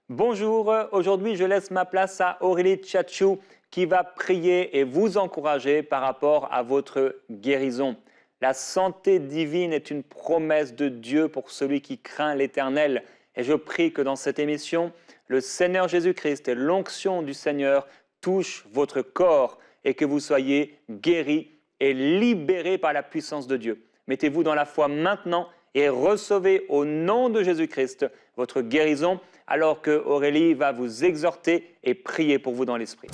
Bonjour, aujourd'hui je laisse ma place à Aurélie Tchatchou qui va prier et vous encourager par rapport à votre guérison. La santé divine est une promesse de Dieu pour celui qui craint l'Éternel. Et je prie que dans cette émission, le Seigneur Jésus-Christ et l'onction du Seigneur touchent votre corps et que vous soyez guéris et libérés par la puissance de Dieu. Mettez-vous dans la foi maintenant et recevez au nom de Jésus-Christ votre guérison alors que Aurélie va vous exhorter et prier pour vous dans l'esprit.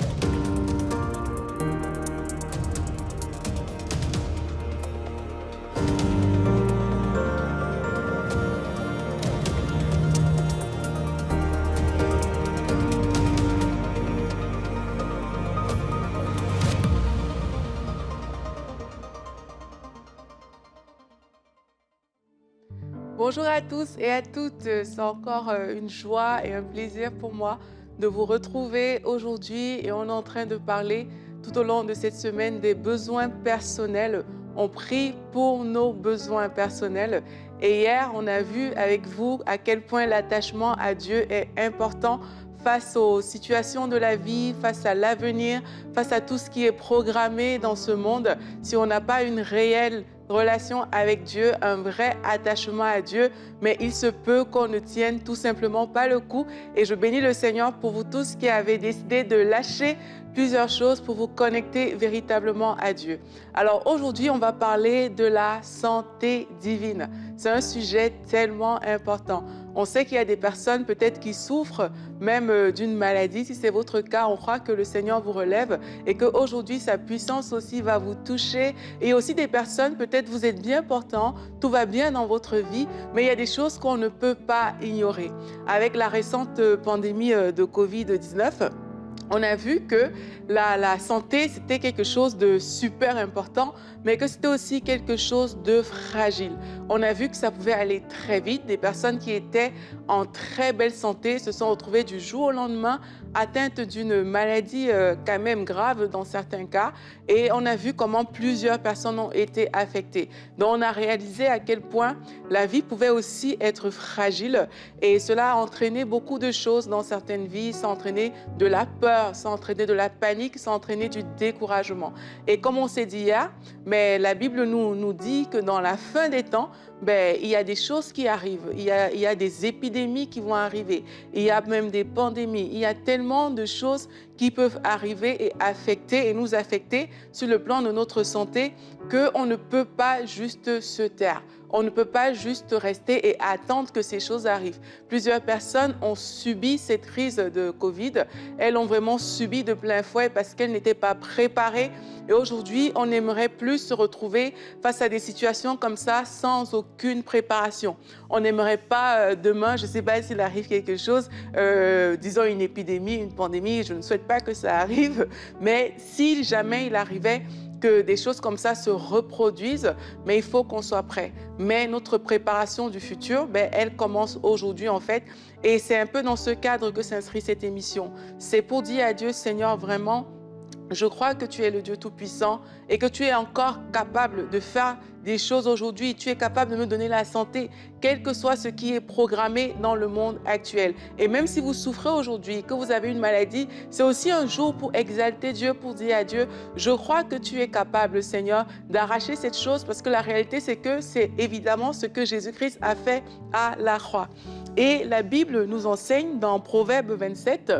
Bonjour à tous et à toutes, c'est encore une joie et un plaisir pour moi de vous retrouver aujourd'hui et on est en train de parler tout au long de cette semaine des besoins personnels. On prie pour nos besoins personnels et hier on a vu avec vous à quel point l'attachement à Dieu est important face aux situations de la vie, face à l'avenir, face à tout ce qui est programmé dans ce monde. Si on n'a pas une réelle relation avec Dieu, un vrai attachement à Dieu, mais il se peut qu'on ne tienne tout simplement pas le coup. Et je bénis le Seigneur pour vous tous qui avez décidé de lâcher plusieurs choses pour vous connecter véritablement à Dieu. Alors aujourd'hui, on va parler de la santé divine. C'est un sujet tellement important. On sait qu'il y a des personnes peut-être qui souffrent même d'une maladie. Si c'est votre cas, on croit que le Seigneur vous relève et qu'aujourd'hui, sa puissance aussi va vous toucher. Et aussi des personnes, peut-être vous êtes bien portant, tout va bien dans votre vie, mais il y a des choses qu'on ne peut pas ignorer. Avec la récente pandémie de Covid-19, on a vu que la santé, c'était quelque chose de super important, mais que c'était aussi quelque chose de fragile. On a vu que ça pouvait aller très vite. Des personnes qui étaient en très belle santé se sont retrouvées du jour au lendemain atteintes d'une maladie quand même grave dans certains cas. Et on a vu comment plusieurs personnes ont été affectées. Donc on a réalisé à quel point la vie pouvait aussi être fragile. Et cela a entraîné beaucoup de choses dans certaines vies. Ça a entraîné de la peur, ça a entraîné de la panique, ça a entraîné du découragement. Et comme on s'est dit hier, mais la Bible nous dit que dans la fin des temps, il y a des choses qui arrivent, il y a des épidémies qui vont arriver, il y a même des pandémies, il y a tellement de choses qui peuvent arriver et affecter et nous affecter sur le plan de notre santé qu'on ne peut pas juste se taire. On ne peut pas juste rester et attendre que ces choses arrivent. Plusieurs personnes ont subi cette crise de Covid. Elles l'ont vraiment subi de plein fouet parce qu'elles n'étaient pas préparées. Et aujourd'hui, on n'aimerait plus se retrouver face à des situations comme ça sans aucune préparation. On n'aimerait pas demain, je ne sais pas s'il arrive quelque chose, disons une épidémie, une pandémie, je ne souhaite pas que ça arrive, mais si jamais il arrivait que des choses comme ça se reproduisent, mais il faut qu'on soit prêt. Mais notre préparation du futur, elle commence aujourd'hui en fait. Et c'est un peu dans ce cadre que s'inscrit cette émission. C'est pour dire à Dieu, Seigneur, vraiment, je crois que tu es le Dieu Tout-Puissant et que tu es encore capable de faire des choses aujourd'hui. Tu es capable de me donner la santé, quel que soit ce qui est programmé dans le monde actuel. Et même si vous souffrez aujourd'hui, que vous avez une maladie, c'est aussi un jour pour exalter Dieu, pour dire à Dieu, je crois que tu es capable, Seigneur, d'arracher cette chose parce que la réalité, c'est que c'est évidemment ce que Jésus-Christ a fait à la croix. Et la Bible nous enseigne dans Proverbe 27,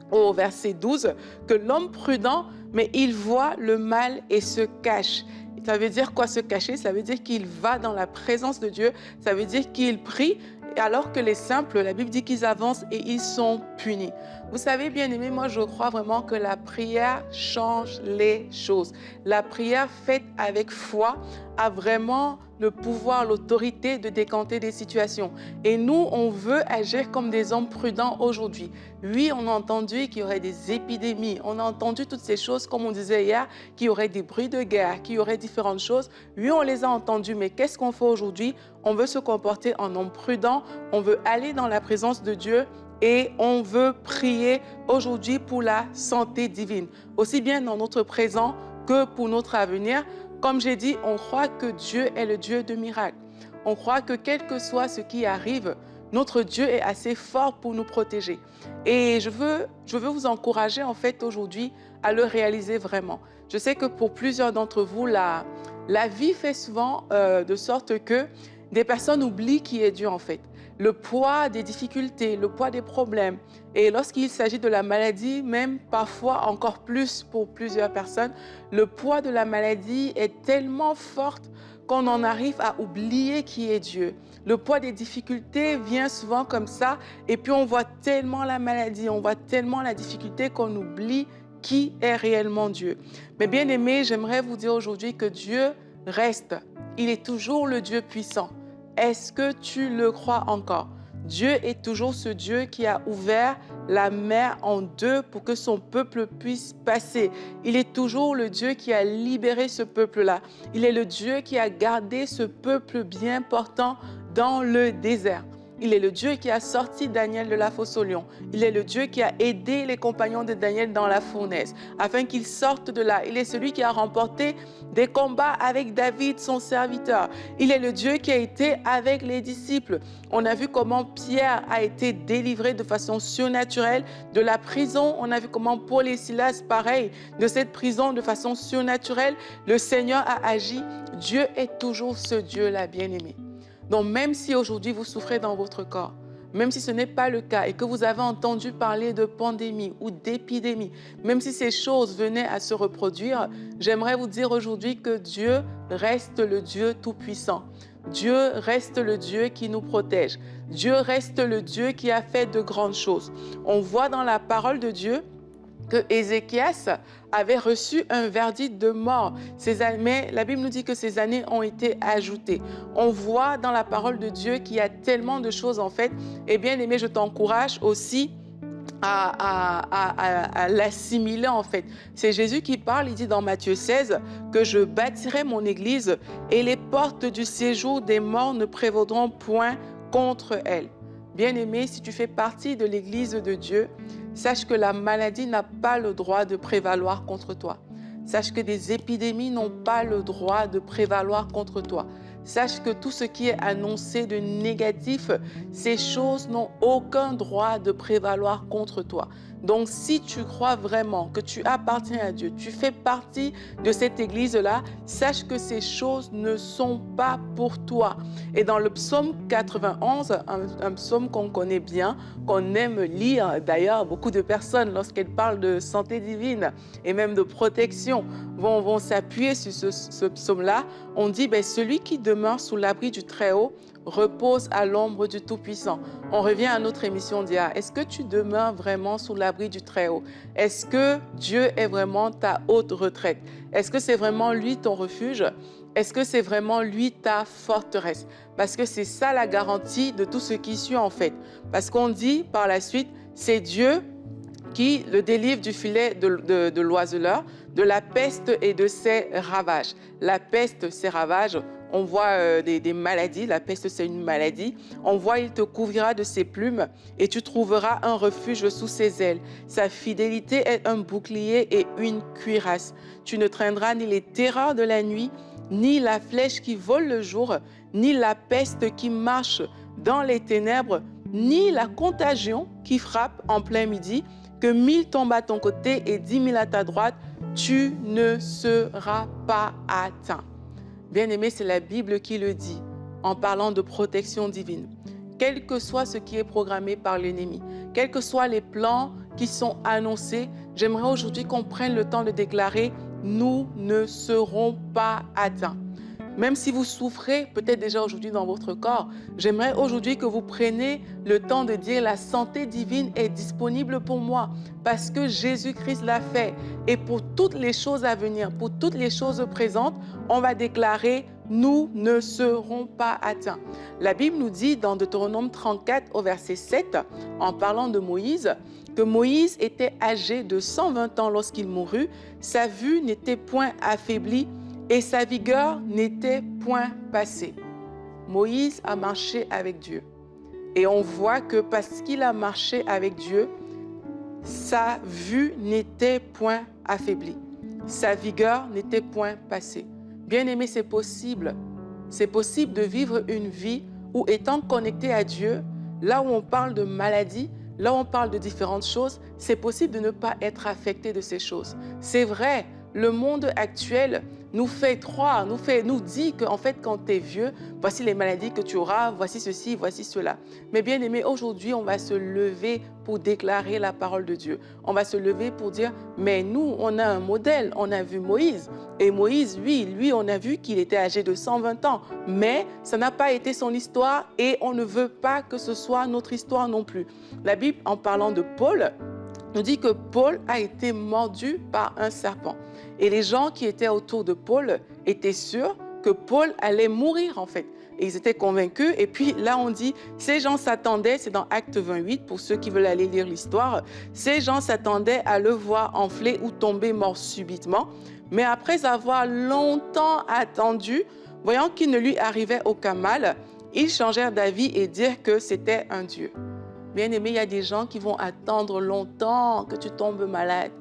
au verset 12, que l'homme prudent, mais il voit le mal et se cache. Ça veut dire quoi se cacher? Ça veut dire qu'il va dans la présence de Dieu, ça veut dire qu'il prie, alors que les simples, la Bible dit qu'ils avancent et ils sont punis. Vous savez, bien aimé, moi je crois vraiment que la prière change les choses. La prière faite avec foi a vraiment le pouvoir, l'autorité de décanter des situations. Et nous, on veut agir comme des hommes prudents aujourd'hui. Oui, on a entendu qu'il y aurait des épidémies, on a entendu toutes ces choses, comme on disait hier, qu'il y aurait des bruits de guerre, qu'il y aurait différentes choses. Oui, on les a entendues, mais qu'est-ce qu'on fait aujourd'hui? On veut se comporter en homme prudent, on veut aller dans la présence de Dieu et on veut prier aujourd'hui pour la santé divine, aussi bien dans notre présent que pour notre avenir. Comme j'ai dit, on croit que Dieu est le Dieu de miracles. On croit que quel que soit ce qui arrive, notre Dieu est assez fort pour nous protéger. Et je veux vous encourager en fait aujourd'hui à le réaliser vraiment. Je sais que pour plusieurs d'entre vous, la vie fait souvent de sorte que des personnes oublient qui est Dieu en fait. Le poids des difficultés, le poids des problèmes. Et lorsqu'il s'agit de la maladie, même parfois encore plus pour plusieurs personnes, le poids de la maladie est tellement fort qu'on en arrive à oublier qui est Dieu. Le poids des difficultés vient souvent comme ça et puis on voit tellement la maladie, on voit tellement la difficulté qu'on oublie qui est réellement Dieu. Mais bien aimés, j'aimerais vous dire aujourd'hui que Dieu reste. Il est toujours le Dieu puissant. Est-ce que tu le crois encore? Dieu est toujours ce Dieu qui a ouvert la mer en deux pour que son peuple puisse passer. Il est toujours le Dieu qui a libéré ce peuple-là. Il est le Dieu qui a gardé ce peuple bien portant dans le désert. Il est le Dieu qui a sorti Daniel de la fosse aux lions. Il est le Dieu qui a aidé les compagnons de Daniel dans la fournaise, afin qu'ils sortent de là. Il est celui qui a remporté des combats avec David, son serviteur. Il est le Dieu qui a été avec les disciples. On a vu comment Pierre a été délivré de façon surnaturelle de la prison. On a vu comment Paul et Silas, pareil, de cette prison de façon surnaturelle. Le Seigneur a agi. Dieu est toujours ce Dieu-là, bien-aimé. Donc, même si aujourd'hui vous souffrez dans votre corps, même si ce n'est pas le cas et que vous avez entendu parler de pandémie ou d'épidémie, même si ces choses venaient à se reproduire, j'aimerais vous dire aujourd'hui que Dieu reste le Dieu tout-puissant. Dieu reste le Dieu qui nous protège. Dieu reste le Dieu qui a fait de grandes choses. On voit dans la parole de Dieu que Ézéchias avait reçu un verdict de mort. Mais la Bible nous dit que ces années ont été ajoutées. On voit dans la parole de Dieu qu'il y a tellement de choses en fait. Et bien aimé, je t'encourage aussi à l'assimiler en fait. C'est Jésus qui parle, il dit dans Matthieu 16 que je bâtirai mon église et les portes du séjour des morts ne prévaudront point contre elle. Bien-aimé, si tu fais partie de l'église de Dieu, sache que la maladie n'a pas le droit de prévaloir contre toi. Sache que des épidémies n'ont pas le droit de prévaloir contre toi. Sache que tout ce qui est annoncé de négatif, ces choses n'ont aucun droit de prévaloir contre toi. Donc, si tu crois vraiment que tu appartiens à Dieu, tu fais partie de cette église-là, sache que ces choses ne sont pas pour toi. Et dans le psaume 91, un psaume qu'on connaît bien, qu'on aime lire, d'ailleurs, beaucoup de personnes, lorsqu'elles parlent de santé divine et même de protection, vont s'appuyer sur ce psaume-là. On dit, celui qui demeure sous l'abri du Très-Haut repose à l'ombre du Tout-Puissant. On revient à notre émission d'hier. Est-ce que tu demeures vraiment sous l'abri du Très-Haut? Est-ce que Dieu est vraiment ta haute retraite? Est-ce que c'est vraiment lui ton refuge? Est-ce que c'est vraiment lui ta forteresse? Parce que c'est ça la garantie de tout ce qui suit en fait. Parce qu'on dit par la suite, c'est Dieu qui le délivre du filet de l'oiseleur, de la peste et de ses ravages. La peste, ses ravages, on voit des maladies. La peste, c'est une maladie. On voit, il te couvrira de ses plumes et tu trouveras un refuge sous ses ailes. Sa fidélité est un bouclier et une cuirasse. Tu ne traîneras ni les terreurs de la nuit, ni la flèche qui vole le jour, ni la peste qui marche dans les ténèbres, ni la contagion qui frappe en plein midi. Que 1000 tombent à ton côté et 10 000 à ta droite, tu ne seras pas atteint. Bien-aimé, c'est la Bible qui le dit en parlant de protection divine. Quel que soit ce qui est programmé par l'ennemi, quels que soient les plans qui sont annoncés, j'aimerais aujourd'hui qu'on prenne le temps de déclarer « Nous ne serons pas atteints ». Même si vous souffrez peut-être déjà aujourd'hui dans votre corps, j'aimerais aujourd'hui que vous preniez le temps de dire la santé divine est disponible pour moi parce que Jésus-Christ l'a fait. Et pour toutes les choses à venir, pour toutes les choses présentes, on va déclarer nous ne serons pas atteints. La Bible nous dit dans Deutéronome 34 au verset 7, en parlant de Moïse, que Moïse était âgé de 120 ans lorsqu'il mourut, sa vue n'était point affaiblie, et sa vigueur n'était point passée. Moïse a marché avec Dieu. Et on voit que parce qu'il a marché avec Dieu, sa vue n'était point affaiblie. Sa vigueur n'était point passée. Bien-aimé, c'est possible. C'est possible de vivre une vie où, étant connecté à Dieu, là où on parle de maladie, là où on parle de différentes choses, c'est possible de ne pas être affecté de ces choses. C'est vrai, le monde actuel nous fait croire, nous dit qu'en fait, quand tu es vieux, voici les maladies que tu auras, voici ceci, voici cela. Mais bien aimé, aujourd'hui, on va se lever pour déclarer la parole de Dieu. On va se lever pour dire, mais nous, on a un modèle, on a vu Moïse. Et Moïse, lui, on a vu qu'il était âgé de 120 ans. Mais ça n'a pas été son histoire et on ne veut pas que ce soit notre histoire non plus. La Bible, en parlant de Paul, nous dit que Paul a été mordu par un serpent. Et les gens qui étaient autour de Paul étaient sûrs que Paul allait mourir en fait. Et ils étaient convaincus. Et puis là, on dit, ces gens s'attendaient, c'est dans Acte 28, pour ceux qui veulent aller lire l'histoire, ces gens s'attendaient à le voir enfler ou tomber mort subitement. Mais après avoir longtemps attendu, voyant qu'il ne lui arrivait aucun mal, ils changèrent d'avis et dirent que c'était un Dieu. Bien-aimé, il y a des gens qui vont attendre longtemps que tu tombes malade.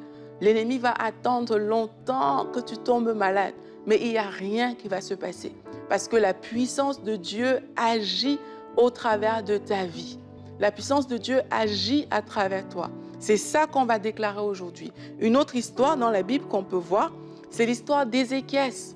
L'ennemi va attendre longtemps que tu tombes malade. Mais il n'y a rien qui va se passer. Parce que la puissance de Dieu agit au travers de ta vie. La puissance de Dieu agit à travers toi. C'est ça qu'on va déclarer aujourd'hui. Une autre histoire dans la Bible qu'on peut voir, c'est l'histoire d'Ézéchias.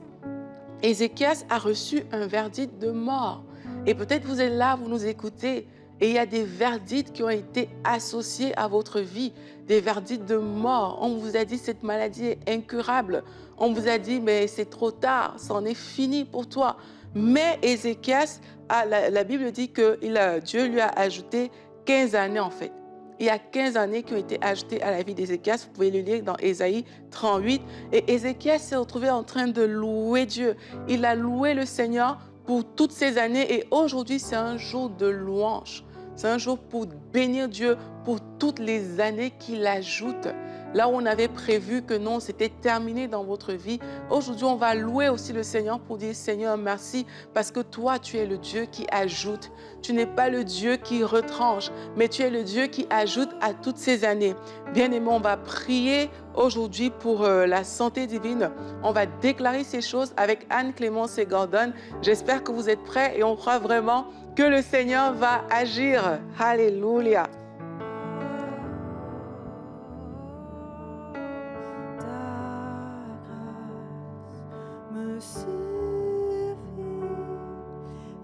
Ézéchias a reçu un verdict de mort. Et peut-être vous êtes là, vous nous écoutez, et il y a des verdicts qui ont été associés à votre vie, des verdicts de mort. On vous a dit cette maladie est incurable. On vous a dit mais c'est trop tard, c'en est fini pour toi. Mais Ézéchias, la Bible dit que Dieu lui a ajouté 15 années en fait. Il y a 15 années qui ont été ajoutées à la vie d'Ézéchias. Vous pouvez le lire dans Ésaïe 38. Et Ézéchias s'est retrouvé en train de louer Dieu. Il a loué le Seigneur pour toutes ces années. Et aujourd'hui, c'est un jour de louange. C'est un jour pour bénir Dieu pour toutes les années qu'il ajoute. Là où on avait prévu que non, c'était terminé dans votre vie, aujourd'hui, on va louer aussi le Seigneur pour dire Seigneur, merci, parce que toi, tu es le Dieu qui ajoute. Tu n'es pas le Dieu qui retranche, mais tu es le Dieu qui ajoute à toutes ces années. Bien-aimé, on va prier aujourd'hui pour la santé divine. On va déclarer ces choses avec Anne-Clémence et Gordon. J'espère que vous êtes prêts et on croit vraiment que le Seigneur va agir. Alléluia.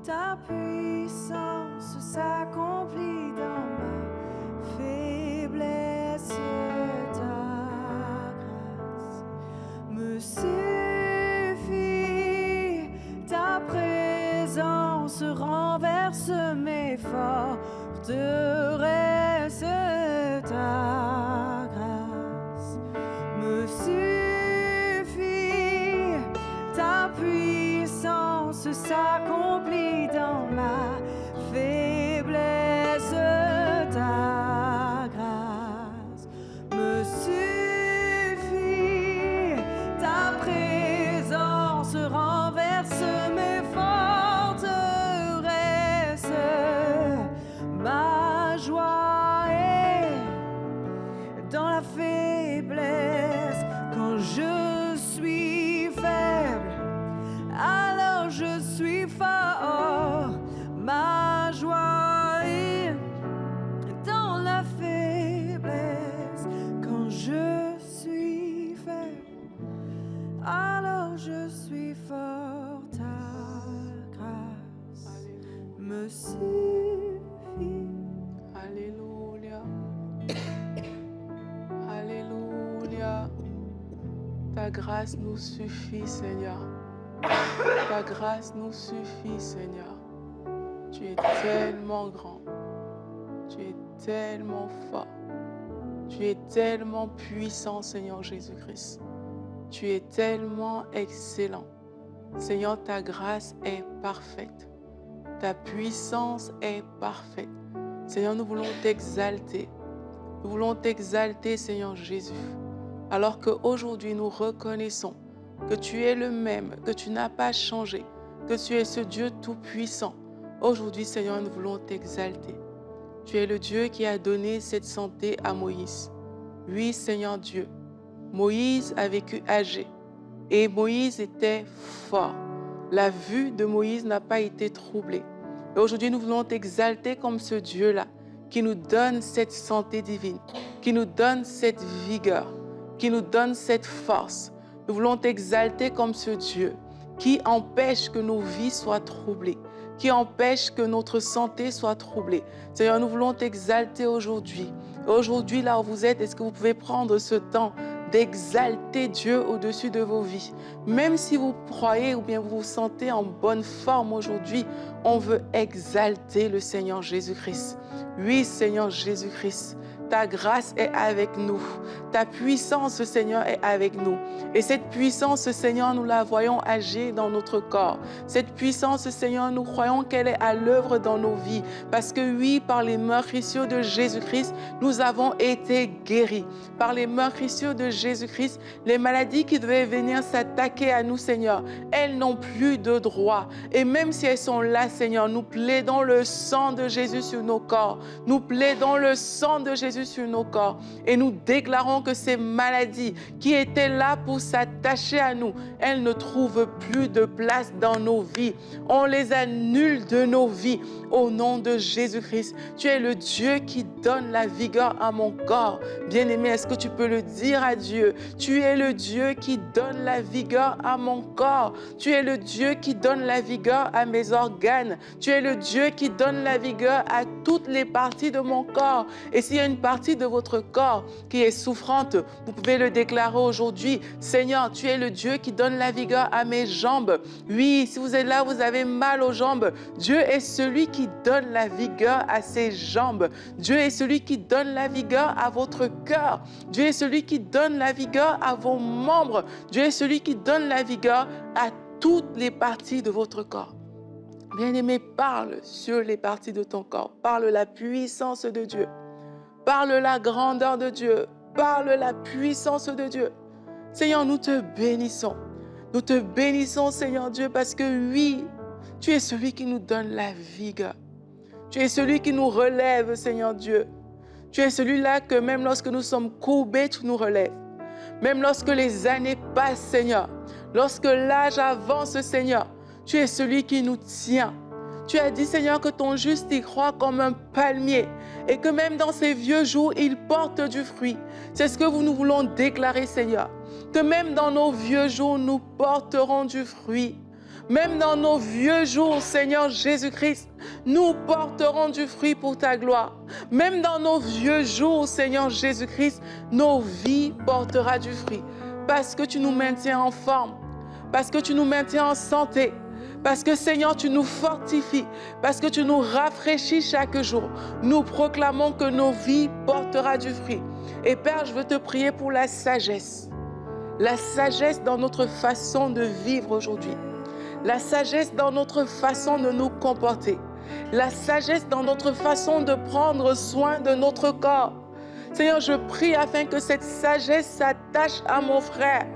Ta puissance s'accomplit dans ma faiblesse. Ta grâce me suffit. Ta présence renverse mes forteresses. Ta grâce me suffit. Ta puissance s'accomplit dans ma faiblesse. Ta grâce me suffit. Ta présence renverse mes forteresses. Ma joie est dans la faiblesse. Quand je suis faible, alors je suis fort. Ma joie est dans la faiblesse. Quand je suis faible, alors je suis fort. Ta grâce me suffit. Alléluia. Alléluia. Ta grâce nous suffit, Seigneur. Ta grâce nous suffit, Seigneur. Tu es tellement grand. Tu es tellement fort. Tu es tellement puissant, Seigneur Jésus-Christ. Tu es tellement excellent. Seigneur, ta grâce est parfaite. Ta puissance est parfaite. Seigneur, nous voulons t'exalter. Nous voulons t'exalter, Seigneur Jésus. Alors qu'aujourd'hui, nous reconnaissons que tu es le même, que tu n'as pas changé, que tu es ce Dieu tout-puissant. Aujourd'hui, Seigneur, nous voulons t'exalter. Tu es le Dieu qui a donné cette santé à Moïse. Oui, Seigneur Dieu, Moïse a vécu âgé et Moïse était fort. La vue de Moïse n'a pas été troublée. Et aujourd'hui, nous voulons t'exalter comme ce Dieu-là qui nous donne cette santé divine, qui nous donne cette vigueur, qui nous donne cette force. Nous voulons t'exalter comme ce Dieu qui empêche que nos vies soient troublées, qui empêche que notre santé soit troublée. Seigneur, nous voulons t'exalter aujourd'hui. Aujourd'hui, là où vous êtes, est-ce que vous pouvez prendre ce temps d'exalter Dieu au-dessus de vos vies? Même si vous croyez ou bien vous vous sentez en bonne forme aujourd'hui, on veut exalter le Seigneur Jésus-Christ. Oui, Seigneur Jésus-Christ, ta grâce est avec nous. Ta puissance, Seigneur, est avec nous. Et cette puissance, Seigneur, nous la voyons agir dans notre corps. Cette puissance, Seigneur, nous croyons qu'elle est à l'œuvre dans nos vies. Parce que oui, par les meurtrissures de Jésus-Christ, nous avons été guéris. Par les meurtrissures de Jésus-Christ, les maladies qui devaient venir s'attaquer à nous, Seigneur, elles n'ont plus de droit. Et même si elles sont là, Seigneur, nous plaidons le sang de Jésus sur nos corps. Nous plaidons le sang de Jésus sur nos corps et nous déclarons que ces maladies qui étaient là pour s'attacher à nous, elles ne trouvent plus de place dans nos vies. On les annule de nos vies au nom de Jésus-Christ. Tu es le Dieu qui donne la vigueur à mon corps. Bien-aimé, est-ce que tu peux le dire à Dieu? Tu es le Dieu qui donne la vigueur à mon corps. Tu es le Dieu qui donne la vigueur à mes organes. Tu es le Dieu qui donne la vigueur à toutes les parties de mon corps. Et s'il y a une partie de votre corps qui est souffrante, vous pouvez le déclarer aujourd'hui. Seigneur, tu es le Dieu qui donne la vigueur à mes jambes. Oui, si vous êtes là, vous avez mal aux jambes. Dieu est celui qui donne la vigueur à ses jambes. Dieu est celui qui donne la vigueur à votre cœur. Dieu est celui qui donne la vigueur à vos membres. Dieu est celui qui donne la vigueur à toutes les parties de votre corps. Bien-aimé, parle sur les parties de ton corps. Parle la puissance de Dieu. Parle la grandeur de Dieu. Parle la puissance de Dieu. Seigneur, nous te bénissons. Nous te bénissons, Seigneur Dieu, parce que oui, tu es celui qui nous donne la vigueur. Tu es celui qui nous relève, Seigneur Dieu. Tu es celui-là que même lorsque nous sommes courbés, tu nous relèves. Même lorsque les années passent, Seigneur, lorsque l'âge avance, Seigneur, tu es celui qui nous tient. Tu as dit, Seigneur, que ton juste y croit comme un palmier et que même dans ces vieux jours, il porte du fruit. C'est ce que nous voulons déclarer, Seigneur. Que même dans nos vieux jours, nous porterons du fruit. Même dans nos vieux jours, Seigneur Jésus-Christ, nous porterons du fruit pour ta gloire. Même dans nos vieux jours, Seigneur Jésus-Christ, nos vies porteront du fruit. Parce que tu nous maintiens en forme, parce que tu nous maintiens en santé, parce que, Seigneur, tu nous fortifies, parce que tu nous rafraîchis chaque jour. Nous proclamons que nos vies porteront du fruit. Et Père, je veux te prier pour la sagesse. La sagesse dans notre façon de vivre aujourd'hui. La sagesse dans notre façon de nous comporter. La sagesse dans notre façon de prendre soin de notre corps. Seigneur, je prie afin que cette sagesse s'attache à mon frère,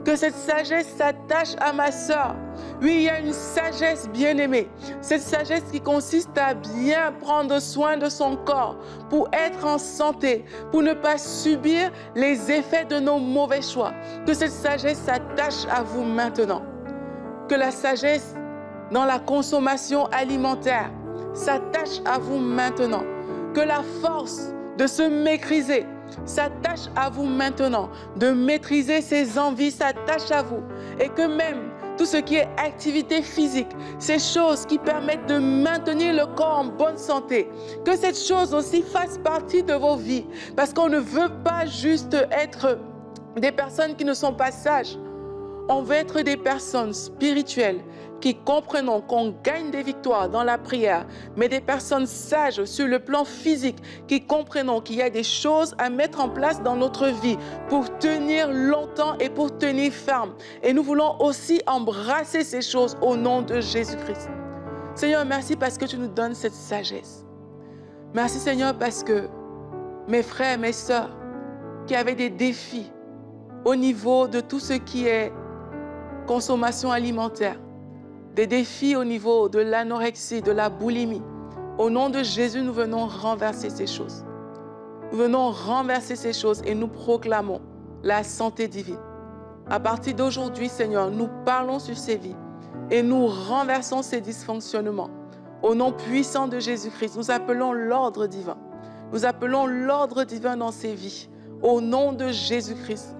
que cette sagesse s'attache à ma sœur. Oui, il y a une sagesse bien-aimée. Cette sagesse qui consiste à bien prendre soin de son corps pour être en santé, pour ne pas subir les effets de nos mauvais choix. Que cette sagesse s'attache à vous maintenant. Que la sagesse dans la consommation alimentaire s'attache à vous maintenant. Que la force de se maîtriser s'attache à vous maintenant. De maîtriser ses envies s'attache à vous. Et que même tout ce qui est activité physique, ces choses qui permettent de maintenir le corps en bonne santé, que cette chose aussi fasse partie de vos vies. Parce qu'on ne veut pas juste être des personnes qui ne sont pas sages. On veut être des personnes spirituelles qui comprenons qu'on gagne des victoires dans la prière, mais des personnes sages sur le plan physique qui comprenons qu'il y a des choses à mettre en place dans notre vie pour tenir longtemps et pour tenir ferme. Et nous voulons aussi embrasser ces choses au nom de Jésus-Christ. Seigneur, merci parce que tu nous donnes cette sagesse. Merci Seigneur parce que mes frères, mes sœurs qui avaient des défis au niveau de tout ce qui est consommation alimentaire, des défis au niveau de l'anorexie, de la boulimie. Au nom de Jésus, nous venons renverser ces choses. Nous venons renverser ces choses et nous proclamons la santé divine. À partir d'aujourd'hui, Seigneur, nous parlons sur ces vies et nous renversons ces dysfonctionnements. Au nom puissant de Jésus-Christ, nous appelons l'ordre divin. Nous appelons l'ordre divin dans ces vies. Au nom de Jésus-Christ,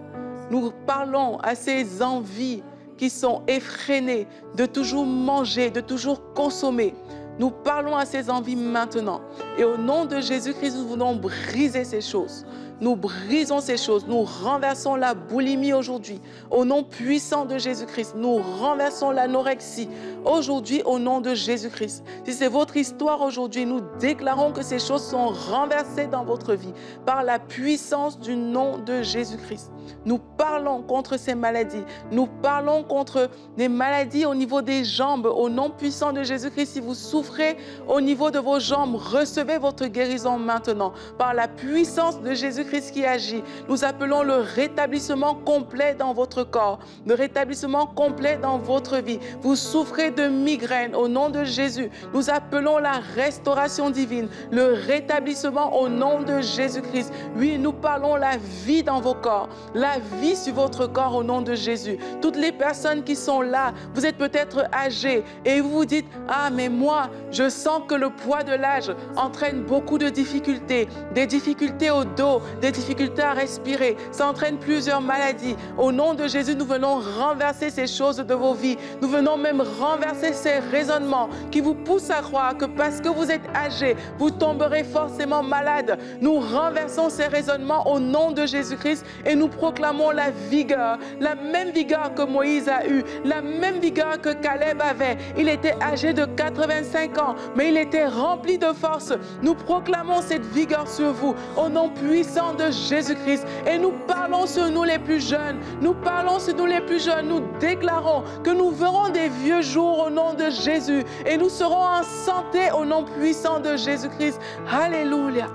nous parlons à ces envies qui sont effrénées de toujours manger, de toujours consommer. Nous parlons à ces envies maintenant. Et au nom de Jésus-Christ, nous voulons briser ces choses. Nous brisons ces choses. Nous renversons la boulimie aujourd'hui. Au nom puissant de Jésus-Christ, nous renversons l'anorexie. Aujourd'hui, au nom de Jésus-Christ. Si c'est votre histoire aujourd'hui, nous déclarons que ces choses sont renversées dans votre vie par la puissance du nom de Jésus-Christ. Nous parlons contre ces maladies. Nous parlons contre les maladies au niveau des jambes. Au nom puissant de Jésus-Christ, si vous souffrez au niveau de vos jambes, recevez votre guérison maintenant. Par la puissance de Jésus-Christ qui agit, nous appelons le rétablissement complet dans votre corps, le rétablissement complet dans votre vie. Vous souffrez de migraine, au nom de Jésus. Nous appelons la restauration divine, le rétablissement au nom de Jésus-Christ. Oui, nous parlons la vie dans vos corps, la vie sur votre corps au nom de Jésus. Toutes les personnes qui sont là, vous êtes peut-être âgés et vous vous dites, ah mais moi, je sens que le poids de l'âge entraîne beaucoup de difficultés, des difficultés au dos, des difficultés à respirer, ça entraîne plusieurs maladies. Au nom de Jésus, nous venons renverser ces choses de vos vies. Nous venons même renverser ces raisonnements qui vous poussent à croire que parce que vous êtes âgé, vous tomberez forcément malade. Nous renversons ces raisonnements au nom de Jésus-Christ et nous proclamons la vigueur, la même vigueur que Moïse a eue, la même vigueur que Caleb avait. Il était âgé de 85 ans, mais il était rempli de force. Nous proclamons cette vigueur sur vous au nom puissant de Jésus-Christ et nous parlons sur nous les plus jeunes. Nous parlons sur nous les plus jeunes. Nous déclarons que nous verrons des vieux jours au nom de Jésus et nous serons en santé au nom puissant de Jésus-Christ. Alléluia.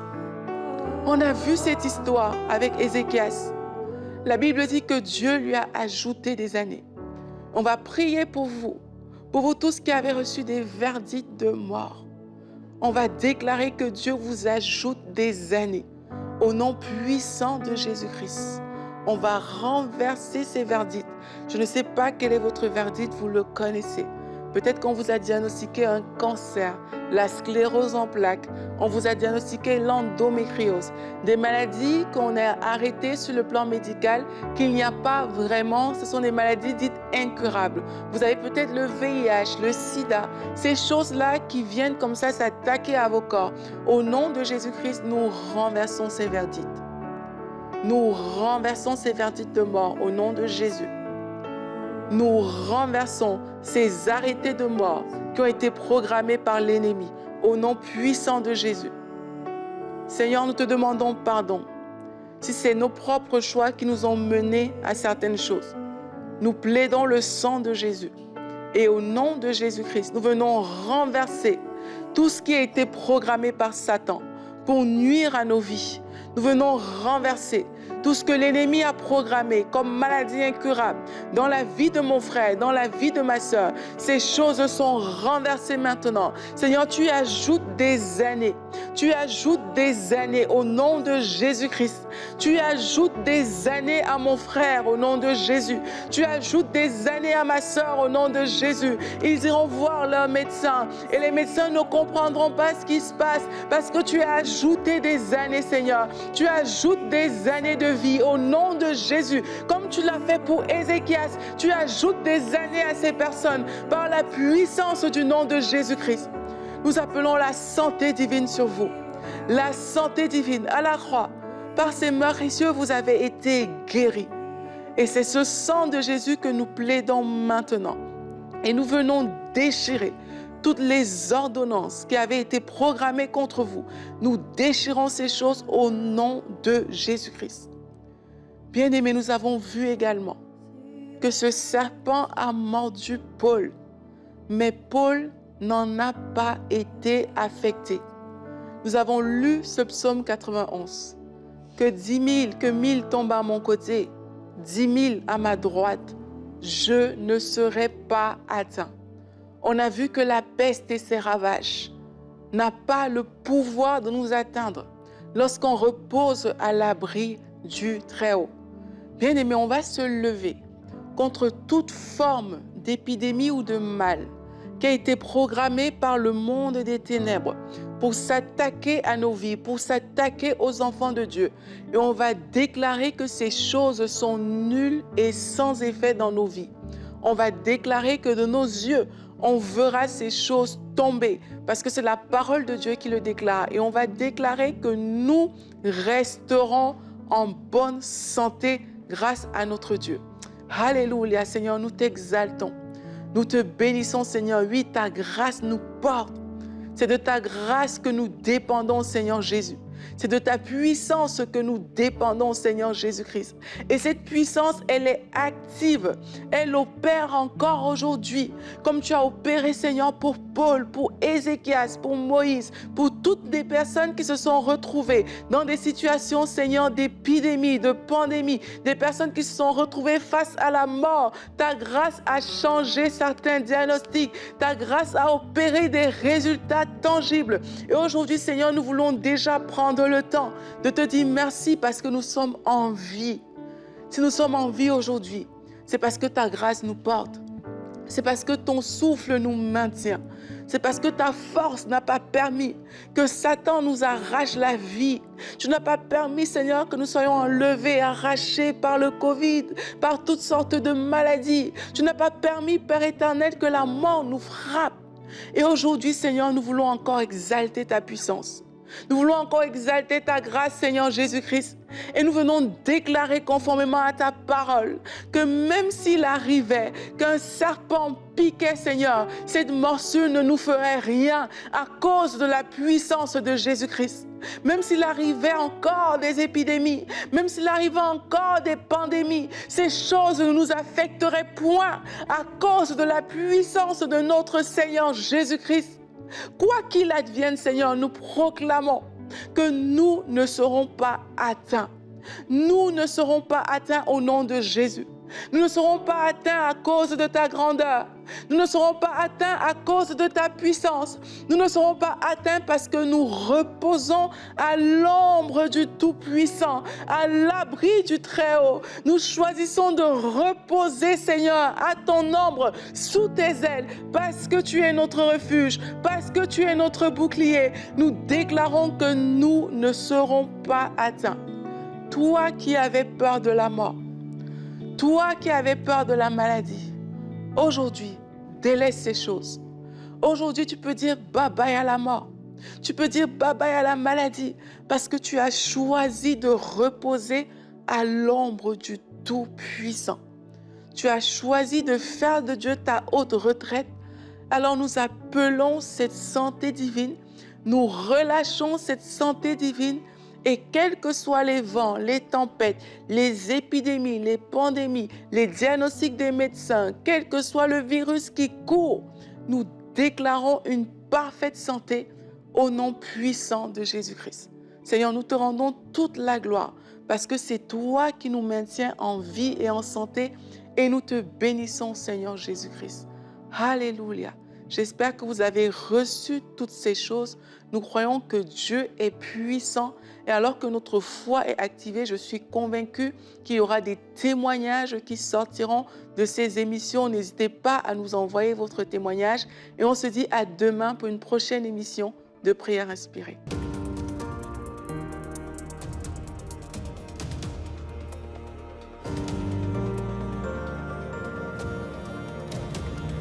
On a vu cette histoire avec Ézéchias. La Bible dit que Dieu lui a ajouté des années. On va prier pour vous tous qui avez reçu des verdicts de mort. On va déclarer que Dieu vous ajoute des années. Au nom puissant de Jésus-Christ, on va renverser ces verdicts. Je ne sais pas quel est votre verdict, vous le connaissez. Peut-être qu'on vous a diagnostiqué un cancer, la sclérose en plaques, on vous a diagnostiqué l'endométriose, des maladies qu'on a arrêtées sur le plan médical, qu'il n'y a pas vraiment, ce sont des maladies dites incurables. Vous avez peut-être le VIH, le sida, ces choses-là qui viennent comme ça s'attaquer à vos corps. Au nom de Jésus-Christ, nous renversons ces verdicts. Nous renversons ces verdicts de mort au nom de Jésus. Nous renversons ces arrêtés de mort qui ont été programmés par l'ennemi au nom puissant de Jésus. Seigneur, nous te demandons pardon si c'est nos propres choix qui nous ont menés à certaines choses. Nous plaidons le sang de Jésus et au nom de Jésus-Christ, nous venons renverser tout ce qui a été programmé par Satan pour nuire à nos vies. Nous venons renverser tout ce que l'ennemi a programmé comme maladie incurable dans la vie de mon frère, dans la vie de ma sœur. Ces choses sont renversées maintenant. Seigneur, tu ajoutes des années. Tu ajoutes des années au nom de Jésus-Christ. Tu ajoutes des années à mon frère au nom de Jésus. Tu ajoutes des années à ma sœur au nom de Jésus. Ils iront voir leur médecin et les médecins ne comprendront pas ce qui se passe parce que tu as ajouté des années, Seigneur. Tu ajoutes des années de vie au nom de Jésus. Comme tu l'as fait pour Ézéchias, tu ajoutes des années à ces personnes par la puissance du nom de Jésus-Christ. Nous appelons la santé divine sur vous. La santé divine à la croix. Par ces meurtrissures, vous avez été guéris. Et c'est ce sang de Jésus que nous plaidons maintenant. Et nous venons déchirer toutes les ordonnances qui avaient été programmées contre vous. Nous déchirons ces choses au nom de Jésus-Christ. Bien-aimés, nous avons vu également que ce serpent a mordu Paul, mais Paul n'en a pas été affecté. Nous avons lu ce psaume 91, que 10 000, que 1000 tombent à mon côté, 10 000 à ma droite, je ne serai pas atteint. On a vu que la peste et ses ravages n'ont pas le pouvoir de nous atteindre lorsqu'on repose à l'abri du Très-Haut. Bien-aimés, on va se lever contre toute forme d'épidémie ou de mal qui a été programmée par le monde des ténèbres pour s'attaquer à nos vies, pour s'attaquer aux enfants de Dieu. Et on va déclarer que ces choses sont nulles et sans effet dans nos vies. On va déclarer que de nos yeux, on verra ces choses tomber parce que c'est la parole de Dieu qui le déclare. Et on va déclarer que nous resterons en bonne santé grâce à notre Dieu. Alléluia, Seigneur, nous t'exaltons. Nous te bénissons, Seigneur. Oui, ta grâce nous porte. C'est de ta grâce que nous dépendons, Seigneur Jésus. C'est de ta puissance que nous dépendons, Seigneur Jésus-Christ. Et cette puissance, elle est active. Elle opère encore aujourd'hui, comme tu as opéré, Seigneur, pour Paul, pour Ézéchias, pour Moïse, pour toutes les personnes qui se sont retrouvées dans des situations, Seigneur, d'épidémie, de pandémie, des personnes qui se sont retrouvées face à la mort. Ta grâce a changé certains diagnostics. Ta grâce a opéré des résultats tangibles. Et aujourd'hui, Seigneur, nous voulons déjà prendre le temps de te dire merci parce que nous sommes en vie. Si nous sommes en vie aujourd'hui, c'est parce que ta grâce nous porte. C'est parce que ton souffle nous maintient. C'est parce que ta force n'a pas permis que Satan nous arrache la vie. Tu n'as pas permis, Seigneur, que nous soyons enlevés, arrachés par le Covid, par toutes sortes de maladies. Tu n'as pas permis, Père éternel, que la mort nous frappe. Et aujourd'hui, Seigneur, nous voulons encore exalter ta puissance. Nous voulons encore exalter ta grâce, Seigneur Jésus-Christ. Et nous venons déclarer conformément à ta parole que même s'il arrivait qu'un serpent piquait, Seigneur, cette morsure ne nous ferait rien à cause de la puissance de Jésus-Christ. Même s'il arrivait encore des épidémies, même s'il arrivait encore des pandémies, ces choses ne nous affecteraient point à cause de la puissance de notre Seigneur Jésus-Christ. Quoi qu'il advienne, Seigneur, nous proclamons que nous ne serons pas atteints. Nous ne serons pas atteints au nom de Jésus. Nous ne serons pas atteints à cause de ta grandeur. Nous ne serons pas atteints à cause de ta puissance. Nous ne serons pas atteints parce que nous reposons à l'ombre du Tout-Puissant, à l'abri du Très-Haut. Nous choisissons de reposer, Seigneur, à ton ombre, sous tes ailes, parce que tu es notre refuge, parce que tu es notre bouclier. Nous déclarons que nous ne serons pas atteints. Toi qui avais peur de la mort, toi qui avais peur de la maladie, aujourd'hui, délaisse ces choses. Aujourd'hui, tu peux dire bye-bye à la mort. Tu peux dire bye-bye à la maladie parce que tu as choisi de reposer à l'ombre du Tout-Puissant. Tu as choisi de faire de Dieu ta haute retraite. Alors nous appelons cette santé divine, nous relâchons cette santé divine. Et quels que soient les vents, les tempêtes, les épidémies, les pandémies, les diagnostics des médecins, quel que soit le virus qui court, nous déclarons une parfaite santé au nom puissant de Jésus-Christ. Seigneur, nous te rendons toute la gloire parce que c'est toi qui nous maintiens en vie et en santé et nous te bénissons, Seigneur Jésus-Christ. Alléluia. J'espère que vous avez reçu toutes ces choses. Nous croyons que Dieu est puissant. Et alors que notre foi est activée, je suis convaincue qu'il y aura des témoignages qui sortiront de ces émissions. N'hésitez pas à nous envoyer votre témoignage. Et on se dit à demain pour une prochaine émission de Prière inspirée.